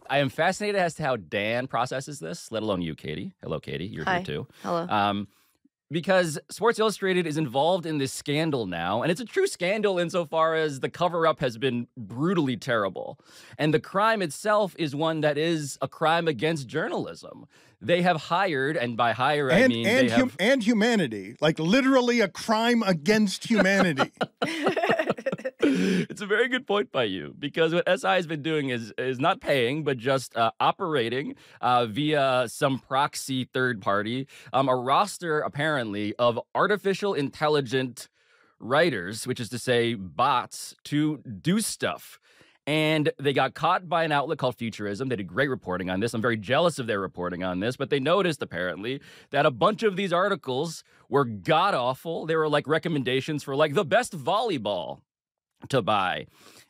I am fascinated as to how Dan processes this, let alone you, Katie. Hello, Katie. You're Hi. here too. Hello. Because Sports Illustrated is involved in this scandal now, and it's a true scandal insofar as the cover-up has been brutally terrible. And the crime itself is one that is a crime against journalism. They have hired, and by hire I mean they have... and humanity, like literally a crime against humanity. It's a very good point by you, because what SI has been doing is not paying, but just operating via some proxy third party, a roster apparently of artificial intelligent writers, which is to say bots, to do stuff. And they got caught by an outlet called Futurism. They did great reporting on this. I'm very jealous of their reporting on this, but they noticed apparently that a bunch of these articles were god-awful. They were like recommendations for like the best volleyball to buy.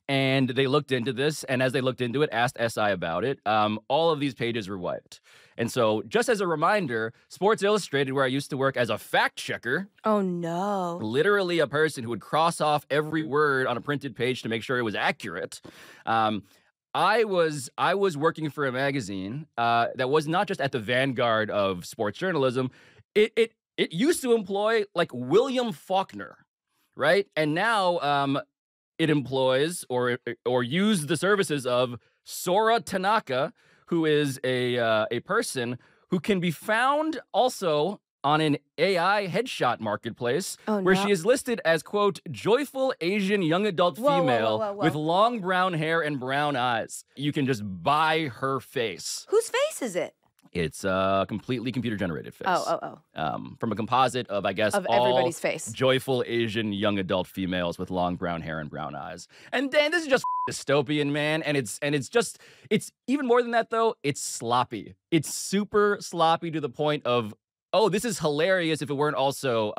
And they looked into this, and as they looked into it, asked SI about it. All of these pages were wiped. And so, just as a reminder, Sports Illustrated, where I used to work as a fact checker. Oh, no. Literally a person who would cross off every word on a printed page to make sure it was accurate. I was working for a magazine that was not just at the vanguard of sports journalism. It used to employ like William Faulkner, right? And now it employs or used the services of Sora Tanaka, who is a person who can be found also on an AI headshot marketplace, where she is listed as, quote, joyful Asian young adult female with long brown hair and brown eyes. You can just buy her face. Whose face is it? It's a completely computer-generated face. From a composite of, I guess, of all everybody's face. Joyful Asian young adult females with long brown hair and brown eyes. And then this is just dystopian, man. And it's even more than that, though. It's sloppy. It's super sloppy to the point of, oh, this is hilarious if it weren't also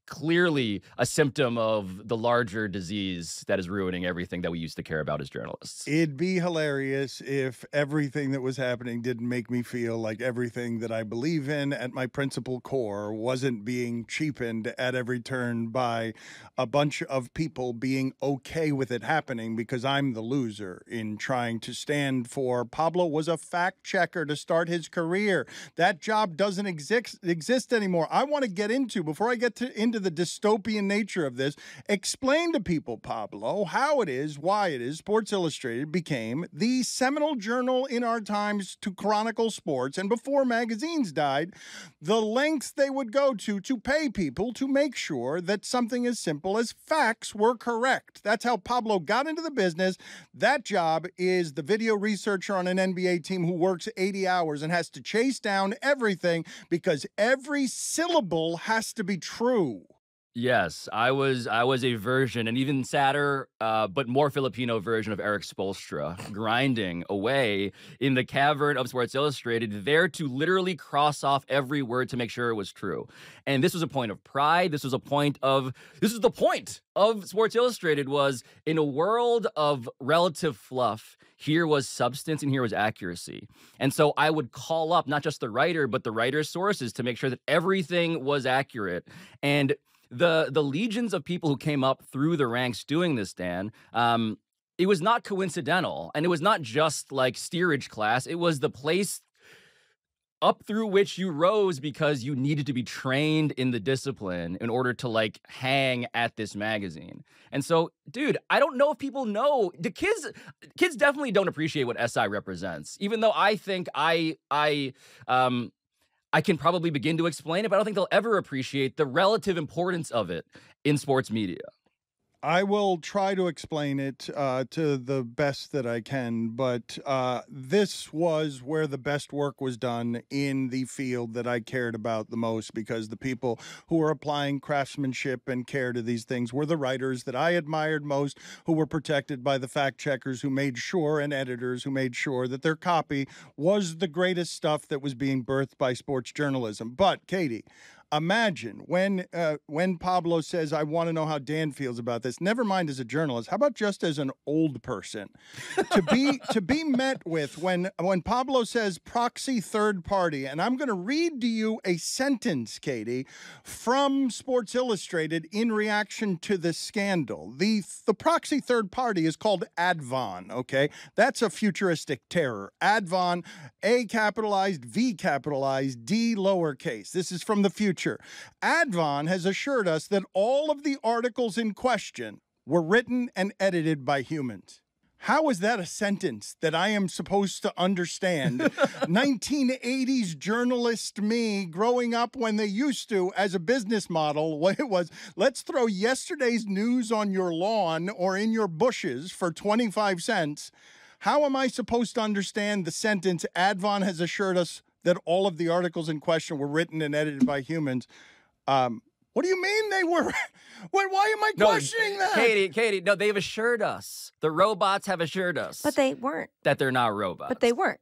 clearly a symptom of the larger disease that is ruining everything that we used to care about as journalists. It'd be hilarious if everything that was happening didn't make me feel like everything that I believe in at my principal core wasn't being cheapened at every turn by a bunch of people being okay with it happening because I'm the loser in trying to stand for. Pablo was a fact checker to start his career. That job doesn't exist anymore. I want to get into, before I get into the dystopian nature of this, explain to people, Pablo, how it is, why it is Sports Illustrated became the seminal journal in our times to chronicle sports, and before magazines died, the lengths they would go to pay people to make sure that something as simple as facts were correct. That's how Pablo got into the business. That job is the video researcher on an NBA team who works 80 hours and has to chase down everything because every syllable has to be true. Yes, I was a version, an even sadder, but more Filipino version of Eric Spoelstra, grinding away in the cavern of Sports Illustrated, there to literally cross off every word to make sure it was true. And this was a point of pride. This is the point of Sports Illustrated, was in a world of relative fluff, here was substance and here was accuracy. And so I would call up not just the writer, but the writer's sources to make sure that everything was accurate. And the legions of people who came up through the ranks doing this, Dan, it was not coincidental. And it was not just like steerage class. It was the place up through which you rose because you needed to be trained in the discipline in order to like hang at this magazine. And so, dude, I don't know if people know. The kids definitely don't appreciate what SI represents, even though I think I can probably begin to explain it, but I don't think they'll ever appreciate the relative importance of it in sports media. I will try to explain it to the best that I can, but this was where the best work was done in the field that I cared about the most, because the people who were applying craftsmanship and care to these things were the writers that I admired most, who were protected by the fact checkers who made sure, and editors who made sure that their copy was the greatest stuff that was being birthed by sports journalism. But, Katie, Imagine when Pablo says, "I want to know how Dan feels about this." Never mind as a journalist. How about just as an old person, to be met with when Pablo says proxy third party, and I'm going to read to you a sentence, Katie, from Sports Illustrated in reaction to the scandal. The proxy third party is called Advon. Okay, that's a futuristic terror. Advon, A capitalized, V capitalized, D lowercase. This is from the future. Advon has assured us that all of the articles in question were written and edited by humans. How is that a sentence that I am supposed to understand? 1980s journalist me growing up when they used to, as a business model, what it was, let's throw yesterday's news on your lawn or in your bushes for 25 cents. How am I supposed to understand the sentence, Advon has assured us that all of the articles in question were written and edited by humans? What do you mean they were? Why am I questioning that? Katie, no, they've assured us. The robots have assured us. But they weren't. That they're not robots. But they weren't.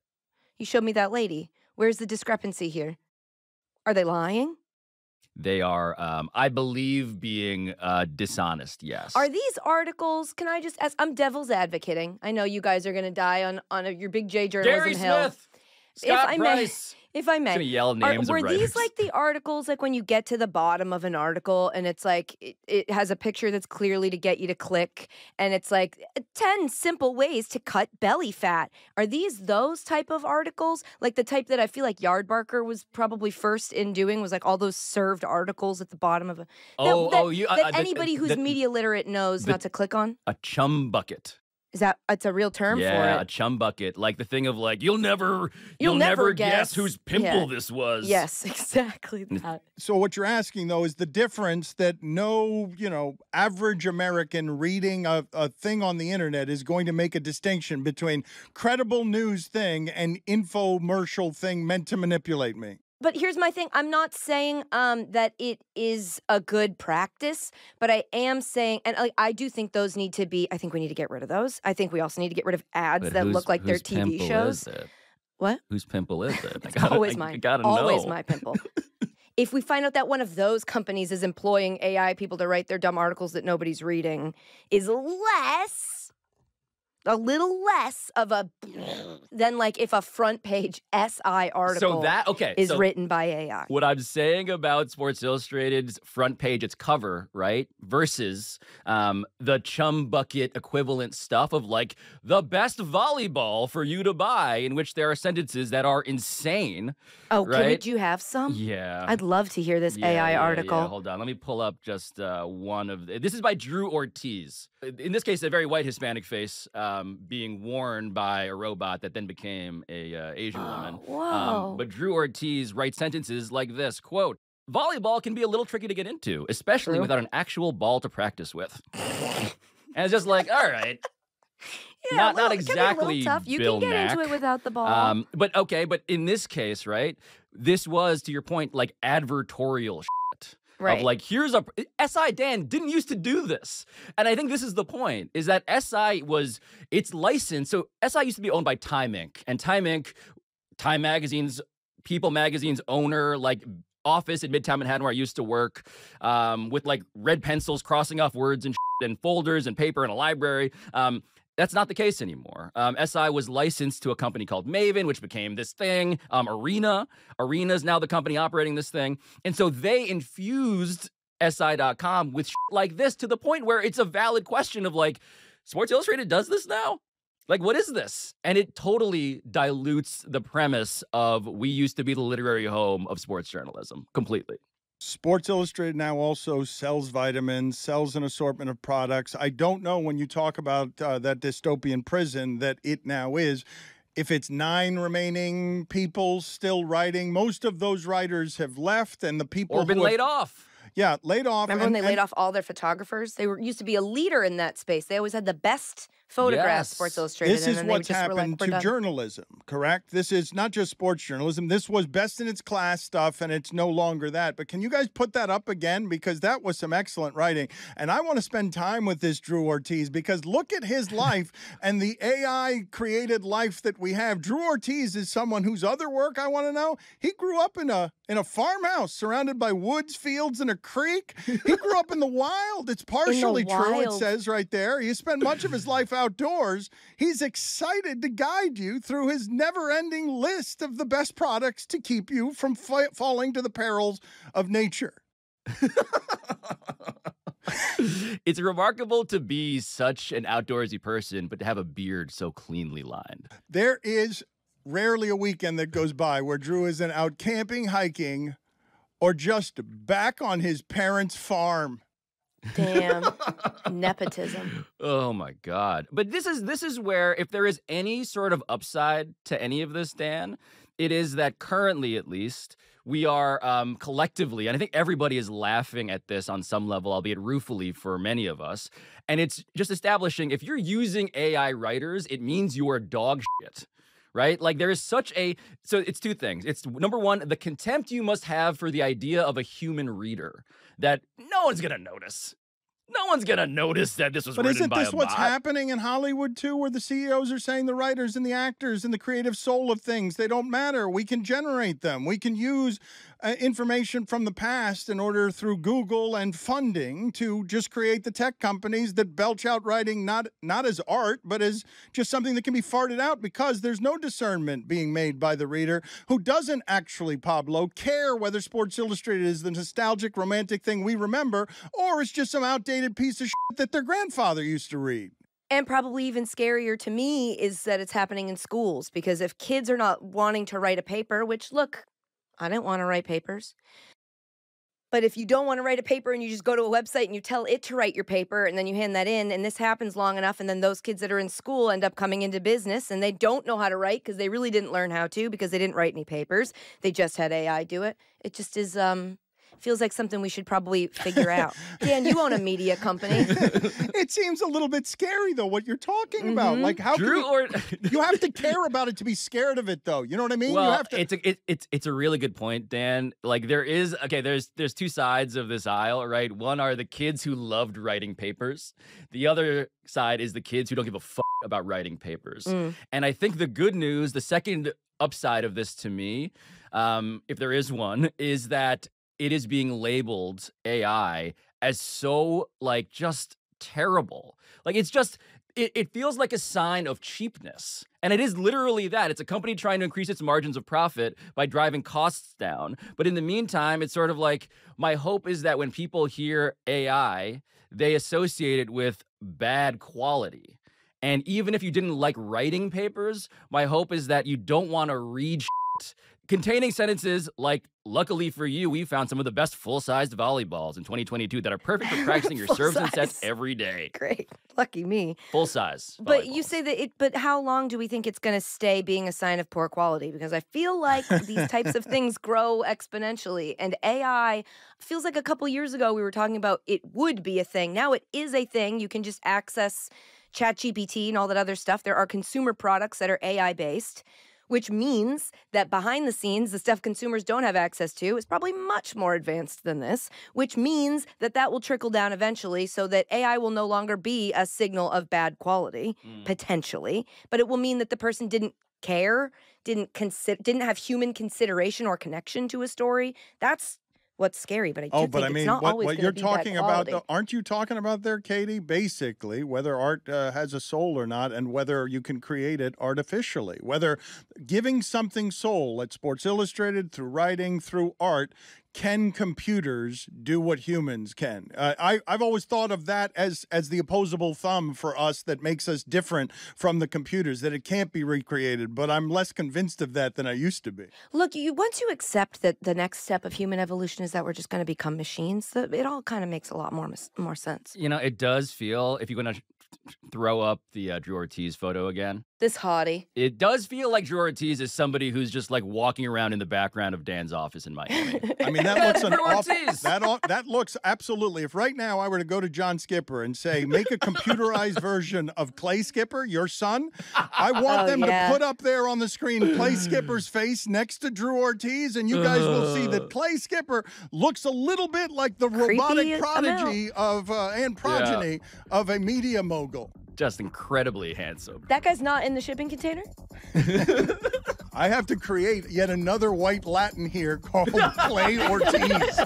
You showed me that lady. Where's the discrepancy here? Are they lying? They are, I believe, being dishonest, yes. Are these articles, can I just ask, I'm devil's advocating. I know you guys are going to die on your big J journalism Gary hill. Smith! Scott Price! If I may, I'm gonna yell names were of these writers. like the articles, like when you get to the bottom of an article and it's like, it has a picture that's clearly to get you to click, and it's like 10 simple ways to cut belly fat. Are these those type of articles? Like the type that I feel like Yardbarker was probably first in doing, was like all those served articles at the bottom of a... that anybody who's media literate knows not to click on? A chum bucket. Is that, it's a real term for it? Yeah, a chum bucket. Like the thing of like, you'll never guess whose pimple this was. Yes, exactly that. So what you're asking, though, is the difference that no, average American reading a thing on the internet is going to make a distinction between credible news thing and infomercial thing meant to manipulate me. But here's my thing. I'm not saying that it is a good practice, but I am saying, and I do think those need to be, I think we need to get rid of those. I think we also need to get rid of ads that look like they're TV shows. Is it? What? Whose pimple is it? It's always mine. Always my pimple. If we find out that one of those companies is employing AI people to write their dumb articles that nobody's reading, is a little less of a than like if a front page SI article is written by AI. What I'm saying about Sports Illustrated's front page, its cover, right, versus the chum bucket equivalent stuff of like the best volleyball for you to buy, in which there are sentences that are insane. Oh, right? Could you have some? Yeah. I'd love to hear this AI article. Yeah, hold on. Let me pull up just one of this is by Drew Ortiz. In this case, a very white Hispanic face being worn by a robot that then became a Asian woman. Whoa. But Drew Ortiz writes sentences like this, quote, "Volleyball can be a little tricky to get into, especially without an actual ball to practice with." And it's just like, all right. Yeah, not exactly tough. You Bill can get Mack. into it without the ball. But in this case, right, this was, to your point, like advertorial shit. Right. Of like, here's a SI Dan didn't used to do this. And I think this is the point, is that SI was its license. So SI used to be owned by Time Inc. And Time Inc., Time Magazine's, People Magazine's owner, like office in Midtown Manhattan where I used to work, with like red pencils crossing off words and shit, and folders and paper in a library. That's not the case anymore. SI was licensed to a company called Maven, which became this thing. Arena is now the company operating this thing. And so they infused SI.com with shit like this to the point where it's a valid question of like, Sports Illustrated does this now? Like, what is this? And it totally dilutes the premise of we used to be the literary home of sports journalism completely. Sports Illustrated now also sells vitamins, sells an assortment of products. I don't know, when you talk about that dystopian prison that it now is, if it's 9 remaining people still writing. Most of those writers have left, and the people or been laid off. Yeah, laid off. Remember when they laid off all their photographers? They used to be a leader in that space. They always had the best photograph Sports Yes. Illustrated, This and is then they what's just were like, happened "We're to done." journalism, correct? This is not just sports journalism. This was best in its class stuff, and it's no longer that. But can you guys put that up again? Because that was some excellent writing. And I want to spend time with this Drew Ortiz, because look at his life and the AI-created life that we have. Drew Ortiz is someone whose other work I want to know. He grew up in a farmhouse surrounded by woods, fields, and a creek. He grew up in the wild. It's partially true, it says right there. He spent much of his life outdoors. He's excited to guide you through his never-ending list of the best products to keep you from falling to the perils of nature. It's remarkable to be such an outdoorsy person, but to have a beard so cleanly lined. There is rarely a weekend that goes by where Drew isn't out camping, hiking, or just back on his parents' farm. Damn. Nepotism. Oh my God. But this is where, if there is any sort of upside to any of this, Dan, it is that currently, at least, we are collectively, and I think everybody is laughing at this on some level, albeit ruefully for many of us. And it's just establishing, if you're using AI writers, it means you are dog shit. Right? Like, there is such a, so it's two things. It's number one, the contempt you must have for the idea of a human reader, that no one's going to notice. No one's going to notice that this was But written isn't by this a what's bot. happening in Hollywood too, where the CEOs are saying the writers and the actors and the creative soul of things, they don't matter. We can generate them. We can use information from the past in order, through Google and funding, to just create the tech companies that belch out writing not as art, but as just something that can be farted out, because there's no discernment being made by the reader, who doesn't actually, Pablo, care whether Sports Illustrated is the nostalgic, romantic thing we remember, or it's just some outdated piece of shit that their grandfather used to read. And probably even scarier to me is that it's happening in schools, because if kids are not wanting to write a paper, which, look, I didn't want to write papers. But if you don't want to write a paper and you just go to a website and you tell it to write your paper and then you hand that in, and this happens long enough, and then those kids that are in school end up coming into business and they don't know how to write because they really didn't learn how to, because they didn't write any papers. They just had AI do it. It just is feels like something we should probably figure out. Dan, you own a media company. It seems a little bit scary, though, what you're talking about. Like, how Drew you have to care about it to be scared of it, though. You know what I mean? Well, you have to... it's a really good point, Dan. Like, there's two sides of this aisle, right? One are the kids who loved writing papers. The other side is the kids who don't give a fuck about writing papers. And I think the good news, the second upside of this to me, if there is one, is that it is being labeled AI as so, like, just terrible. Like, it's just, it feels like a sign of cheapness. And it is literally that. It's a company trying to increase its margins of profit by driving costs down. But in the meantime, it's sort of like, my hope is that when people hear AI, they associate it with bad quality. And even if you didn't like writing papers, my hope is that you don't want to read shit containing sentences like, luckily for you, we found some of the best full-sized volleyballs in 2022 that are perfect for practicing your serves and sets every day. Great. Lucky me. Full-size But volleyballs. you say that but how long do we think it's going to stay being a sign of poor quality? Because I feel like these types of things grow exponentially, and AI feels like a couple years ago we were talking about it would be a thing. Now it is a thing. You can just access ChatGPT and all that other stuff. There are consumer products that are AI-based, which means that behind the scenes, the stuff consumers don't have access to is probably much more advanced than this, which means that that will trickle down eventually so that AI will no longer be a signal of bad quality, potentially, but it will mean that the person didn't care, didn't have human consideration or connection to a story. That's what's scary, but I do think it's not always what going you're to be bad talking about, quality. aren't you talking about there, Katie? Basically, whether art has a soul or not, and whether you can create it artificially, whether giving something soul at Sports Illustrated, through writing, through art. Can computers do what humans can? I've always thought of that as the opposable thumb for us that makes us different from the computers, that it can't be recreated, but I'm less convinced of that than I used to be. Look, once you accept that the next step of human evolution is that we're just going to become machines, it all kind of makes a lot more sense. You know, it does feel, if you're going to throw up the Drew Ortiz photo again, This hottie. It does feel like Drew Ortiz is somebody who's just like walking around in the background of Dan's office in Miami. I mean, that looks an Drew awful, Ortiz. that looks absolutely. If right now I were to go to John Skipper and say, make a computerized version of Clay Skipper, your son, I want them to put up there on the screen Clay Skipper's face next to Drew Ortiz, and you guys will see that Clay Skipper looks a little bit like the robotic prodigy of and progeny of a media mogul. Just incredibly handsome. That guy's not in the shipping container? I have to create yet another white Latin here called Clay Ortiz.